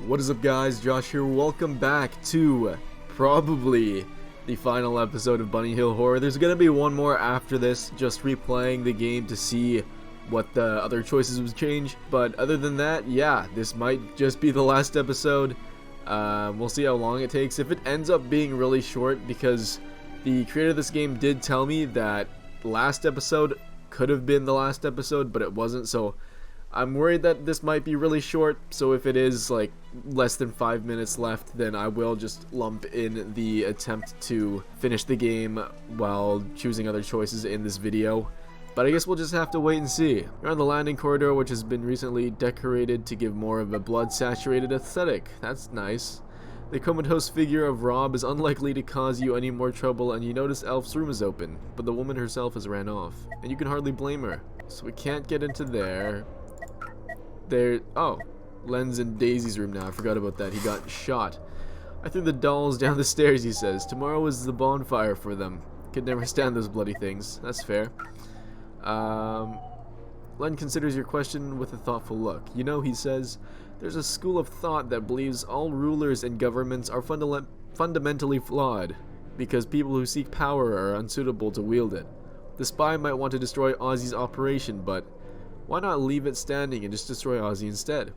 What is up, guys? Josh here. Welcome back to probably the final episode of Bunny Hill Horror. There's gonna be one more after this, just replaying the game to see what the other choices would change. But other than that, yeah, this might just be the last episode. We'll see how long it takes. If it ends up being really short, because the creator of this game did tell me that last episode could have been the last episode, but it wasn't, so I'm worried that this might be really short. So if it is like less than 5 minutes left, then I will just lump in the attempt to finish the game while choosing other choices in this video. But I guess we'll just have to wait and see. You're on the landing corridor, which has been recently decorated to give more of a blood-saturated aesthetic. That's nice. The comatose figure of Rob is unlikely to cause you any more trouble, and you notice Elf's room is open, but the woman herself has ran off, and you can hardly blame her. So we can't get into there. Oh, Len's in Daisy's room now. I forgot about that. He got shot. I threw the dolls down the stairs, he says. Tomorrow is the bonfire for them. Could never stand those bloody things. That's fair. Len considers your question with a thoughtful look. You know, he says, there's a school of thought that believes all rulers and governments are fundamentally flawed, because people who seek power are unsuitable to wield it. The spy might want to destroy Ozzy's operation, but why not leave it standing and just destroy Ozzy instead?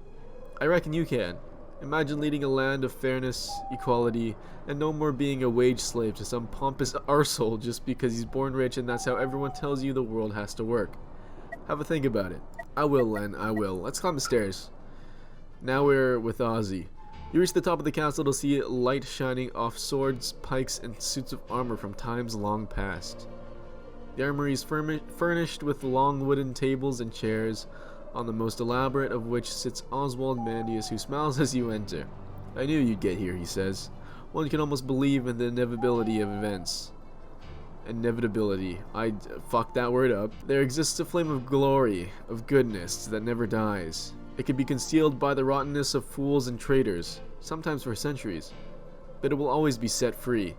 I reckon you can. Imagine leading a land of fairness, equality, and no more being a wage slave to some pompous arsehole just because he's born rich and that's how everyone tells you the world has to work. Have a think about it. I will, Len, I will. Let's climb the stairs. Now we're with Ozzy. You reach the top of the castle to see light shining off swords, pikes, and suits of armor from times long past. The armory is furnished with long wooden tables and chairs, on the most elaborate of which sits Oswald Mandius, who smiles as you enter. I knew you'd get here, he says. One can almost believe in the inevitability of events. Inevitability. I fucked that word up. There exists a flame of glory, of goodness, that never dies. It can be concealed by the rottenness of fools and traitors, sometimes for centuries. But it will always be set free.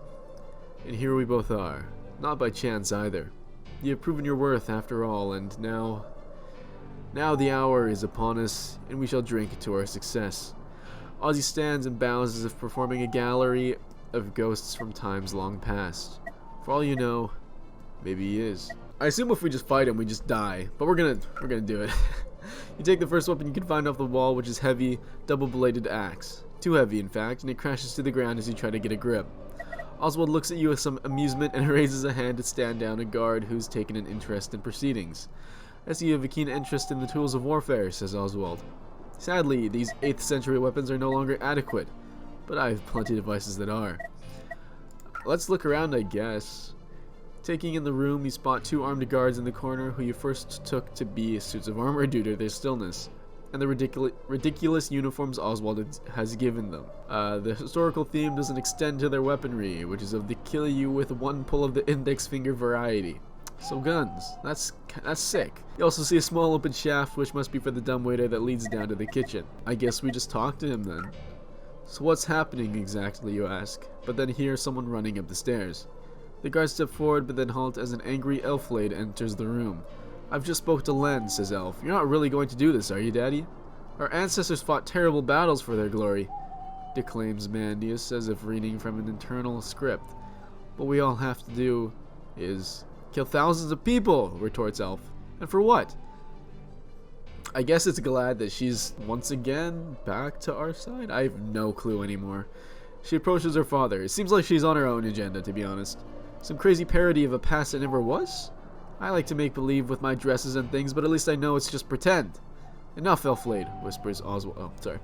And here we both are. Not by chance either. You have proven your worth after all, and now the hour is upon us, and we shall drink to our success. Ozzy stands and bows as if performing a gallery of ghosts from times long past. For all you know, maybe he is. I assume if we just fight him, we just die, but we're gonna do it. You take the first weapon you can find off the wall, which is heavy, double-bladed axe. Too heavy, in fact, and it crashes to the ground as you try to get a grip. Oswald looks at you with some amusement and raises a hand to stand down a guard who's taken an interest in proceedings. I see you have a keen interest in the tools of warfare, says Oswald. Sadly, these 8th century weapons are no longer adequate, but I have plenty of devices that are. Let's look around, I guess. Taking in the room, you spot 2 armed guards in the corner who you first took to be suits of armor due to their stillness, and the ridiculous uniforms Oswald has given them. The historical theme doesn't extend to their weaponry, which is of the kill you with one pull of the index finger variety. So guns, that's sick. You also see a small open shaft, which must be for the dumbwaiter that leads down to the kitchen. I guess we just talk to him then. So what's happening exactly, you ask, but then hear someone running up the stairs. The guards step forward, but then halt as an angry elf-lade enters the room. I've just spoke to Len, says Elf. You're not really going to do this, are you, Daddy? Our ancestors fought terrible battles for their glory, declaims Mandius, as if reading from an internal script. What we all have to do is kill thousands of people, retorts Elf. And for what? I guess it's glad that she's once again back to our side? I have no clue anymore. She approaches her father. It seems like she's on her own agenda, to be honest. Some crazy parody of a past that never was? I like to make believe with my dresses and things, but at least I know it's just pretend. Enough, Elflade, whispers Oswald. Oh, sorry.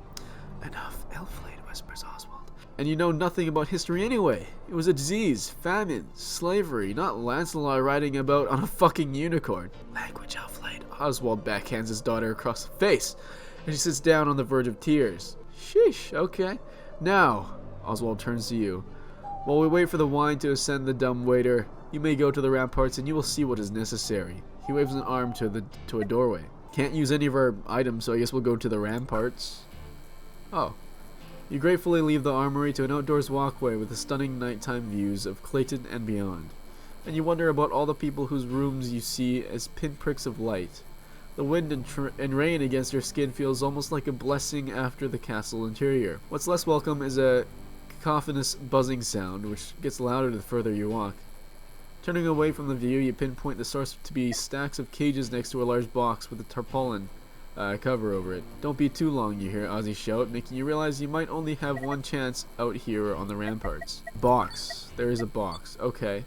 Enough, Elflade, whispers Oswald. And you know nothing about history anyway. It was a disease, famine, slavery, not Lancelot riding about on a fucking unicorn. Language, Elflade. Oswald backhands his daughter across the face, and she sits down on the verge of tears. Sheesh, okay. Now, Oswald turns to you. While we wait for the wine to ascend the dumbwaiter, you may go to the ramparts and you will see what is necessary. He waves an arm to a doorway. Can't use any of our items, so I guess we'll go to the ramparts. Oh. You gratefully leave the armory to an outdoors walkway with the stunning nighttime views of Clayton and beyond. And you wonder about all the people whose rooms you see as pinpricks of light. The wind and rain against your skin feels almost like a blessing after the castle interior. What's less welcome is a cacophonous buzzing sound, which gets louder the further you walk. Turning away from the view, you pinpoint the source to be stacks of cages next to a large box with a tarpaulin cover over it. Don't be too long, you hear Ozzy shout, making you realize you might only have one chance out here on the ramparts. Box. There is a box. Okay.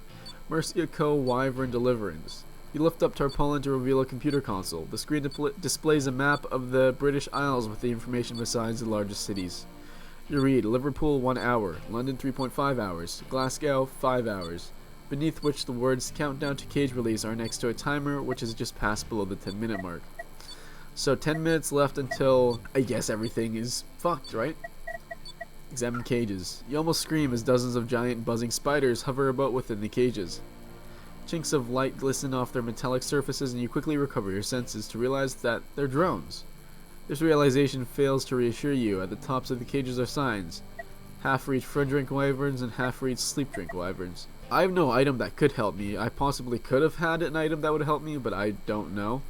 Mercia Co. Wyvern Deliverance. You lift up tarpaulin to reveal a computer console. The screen displays a map of the British Isles with the information besides the largest cities. You read Liverpool 1 hour, London 3.5 hours, Glasgow 5 hours, beneath which the words countdown to cage release are next to a timer which is just passed below the 10-minute mark. So 10 minutes left until, I guess, everything is fucked, right? Examine cages. You almost scream as dozens of giant buzzing spiders hover about within the cages. Chinks of light glisten off their metallic surfaces and you quickly recover your senses to realize that they're drones. This realization fails to reassure you. At the tops of the cages are signs. Half-reach front drink wyverns and half-reach sleep drink wyverns. I have no item that could help me. I possibly could have had an item that would help me, but I don't know.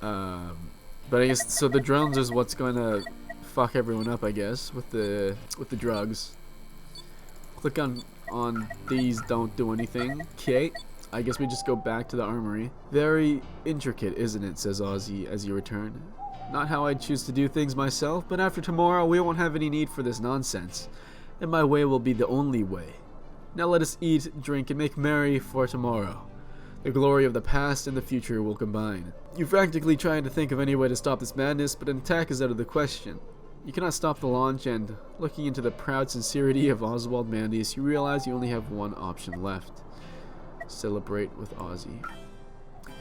But I guess, so the drones is what's going to fuck everyone up, I guess, with the drugs. Click on these, don't do anything. Okay, I guess we just go back to the armory. Very intricate, isn't it, says Ozzy as you return. Not how I'd choose to do things myself, but after tomorrow we won't have any need for this nonsense, and my way will be the only way. Now let us eat, drink, and make merry for tomorrow. The glory of the past and the future will combine. You're frantically trying to think of any way to stop this madness, but an attack is out of the question. You cannot stop the launch, and looking into the proud sincerity of Oswald Mandius, you realize you only have one option left. Celebrate with Ozzy.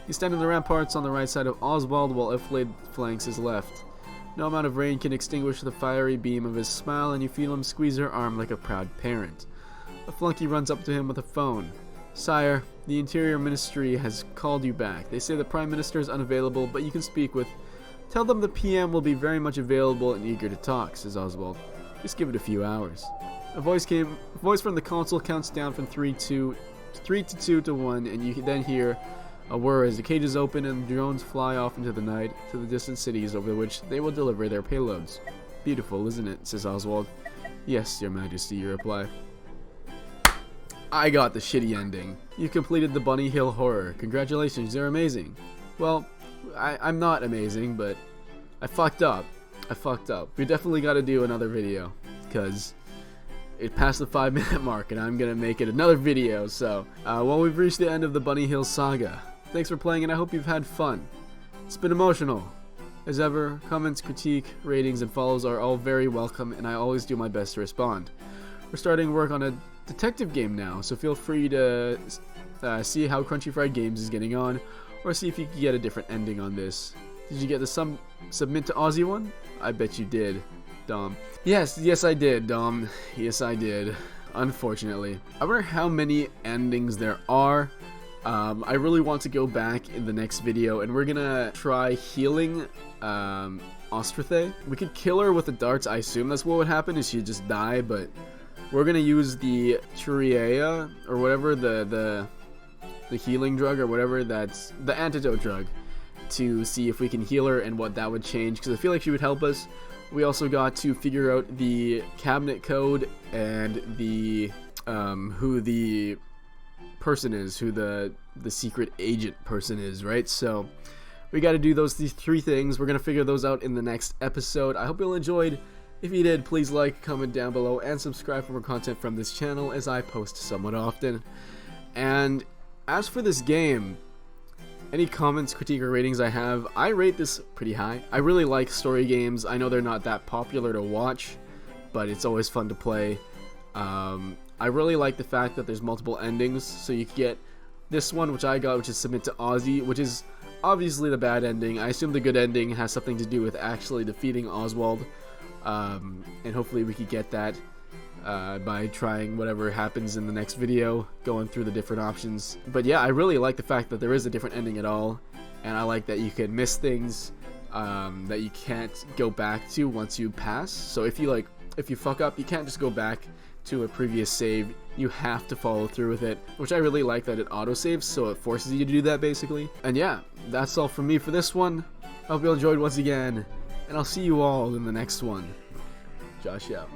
You stand in the ramparts on the right side of Oswald while Efflade flanks his left. No amount of rain can extinguish the fiery beam of his smile, and you feel him squeeze your arm like a proud parent. A flunky runs up to him with a phone. Sire, the Interior Ministry has called you back. They say the Prime Minister is unavailable, but you can speak with... Tell them the PM will be very much available and eager to talk, says Oswald. Just give it a few hours. A voice from the console counts down from 3 to 2 to 1, and you then hear a whir as the cages open and the drones fly off into the night to the distant cities over which they will deliver their payloads. Beautiful, isn't it, says Oswald. Yes, Your Majesty, you reply. I got the shitty ending. You completed the Bunny Hill Horror. Congratulations, you're amazing. Well, I'm not amazing, but I fucked up. We definitely got to do another video, because it passed the 5-minute mark, and I'm going to make it another video, so, well, we've reached the end of the Bunny Hill saga. Thanks for playing, and I hope you've had fun. It's been emotional. As ever, comments, critique, ratings, and follows are all very welcome, and I always do my best to respond. We're starting work on a detective game now, so feel free to see how Crunchy Fried Games is getting on, or see if you can get a different ending on this. Did you get the submit to Aussie one? I bet you did, Dom. Yes, I did, Dom. Yes, I did. Unfortunately. I wonder how many endings there are. I really want to go back in the next video, and we're gonna try healing Ostrithe. We could kill her with the darts. I assume that's what would happen, is she'd just die, but we're gonna use the Turiea, or whatever, the healing drug, or whatever, that's the antidote drug, to see if we can heal her and what that would change, because I feel like she would help us. We also got to figure out the cabinet code and the who the person is, who the secret agent person is, right? So we got to do these 3 things. We're gonna figure those out in the next episode. I hope you all enjoyed. If you did, please like, comment down below, and subscribe for more content from this channel, as I post somewhat often. And as for this game, any comments, critique, or ratings I have, I rate this pretty high. I really like story games. I know they're not that popular to watch, but it's always fun to play. I really like the fact that there's multiple endings, so you can get this one, which I got, which is Submit to Ozzy, which is obviously the bad ending. I assume the good ending has something to do with actually defeating Oswald. And hopefully we could get that by trying whatever happens in the next video, going through the different options. But yeah, I really like the fact that there is a different ending at all, and I like that you can miss things that you can't go back to once you pass. So if you fuck up, you can't just go back to a previous save, you have to follow through with it, which I really like that it autosaves, so it forces you to do that basically. And yeah, that's all from me for this one. I hope you all enjoyed once again, and I'll see you all in the next one. Josh out.